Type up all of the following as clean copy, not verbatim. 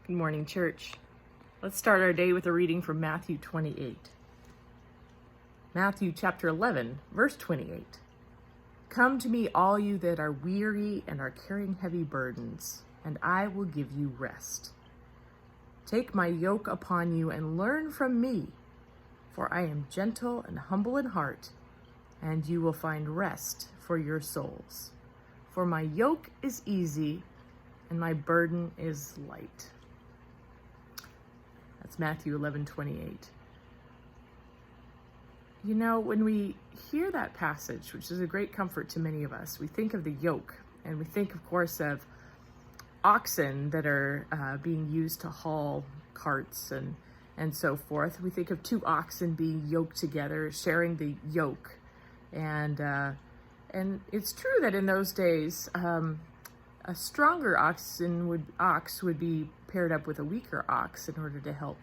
Good morning, church. Let's start our day with a reading from Matthew 28. Matthew chapter 11, verse 28. Come to me, all you that are weary and are carrying heavy burdens, and I will give you rest. Take my yoke upon you and learn from me, for I am gentle and humble in heart, and you will find rest for your souls. For my yoke is easy and my burden is light. That's Matthew 11:28. You know, when we hear that passage, which is a great comfort to many of us, we think of the yoke, and we think, of course, of oxen that are being used to haul carts and so forth. We think of two oxen being yoked together, sharing the yoke, and it's true that in those days, a stronger ox would be paired up with a weaker ox in order to help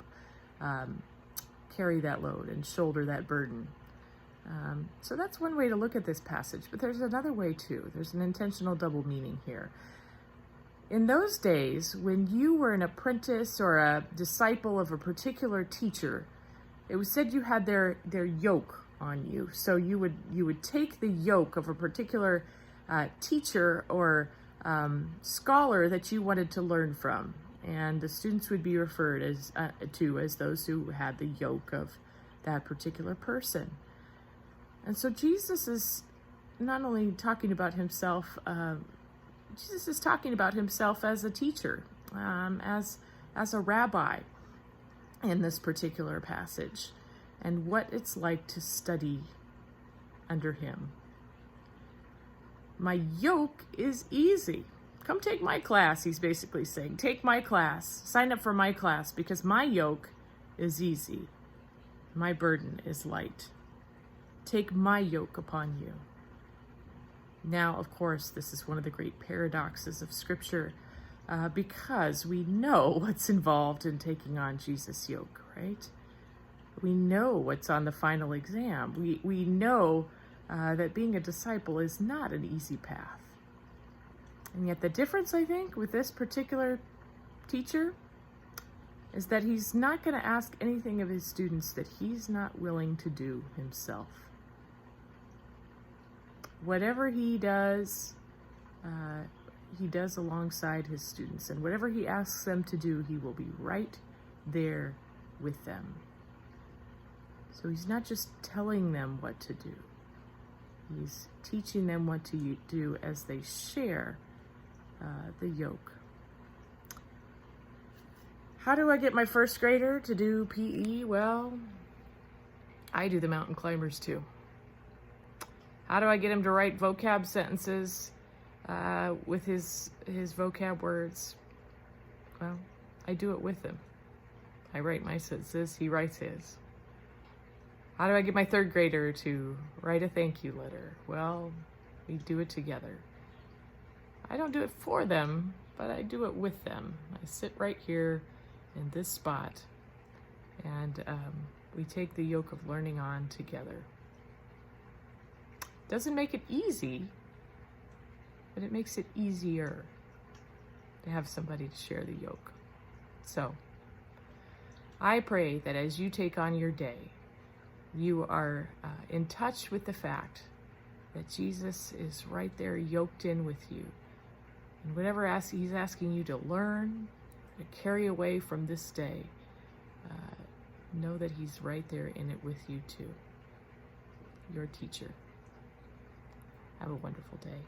carry that load and shoulder that burden. So that's one way to look at this passage, but there's another way too. There's an intentional double meaning here. In those days, when you were an apprentice or a disciple of a particular teacher, it was said you had their yoke on you. So you would take the yoke of a particular teacher or scholar that you wanted to learn from, and the students would be referred as those who had the yoke of that particular person. And so Jesus is not only talking about himself, Jesus is talking about himself as a teacher, as a rabbi in this particular passage, and what it's like to study under him. My yoke is easy. Come take my class, he's basically saying. Take my class. Sign up for my class, because my yoke is easy. My burden is light. Take my yoke upon you. Now, of course, this is one of the great paradoxes of Scripture, because we know what's involved in taking on Jesus' yoke, right? We know what's on the final exam. We know that being a disciple is not an easy path. And yet the difference, I think, with this particular teacher is that he's not going to ask anything of his students that he's not willing to do himself. Whatever he does alongside his students. And whatever he asks them to do, he will be right there with them. So he's not just telling them what to do. He's teaching them what to do as they share the yoke. How do I get my first grader to do PE? Well, I do the mountain climbers too. How do I get him to write vocab sentences with his vocab words? Well, I do it with him. I write my sentences, he writes his. How do I get my third grader to write a thank you letter? Well, we do it together. I don't do it for them, but I do it with them. I sit right here in this spot, and we take the yoke of learning on together. Doesn't make it easy, but it makes it easier to have somebody to share the yoke. So, I pray that as you take on your day, you are in touch with the fact that Jesus is right there yoked in with you. And whatever he's asking you to learn, to carry away from this day, know that he's right there in it with you too. Your teacher. Have a wonderful day.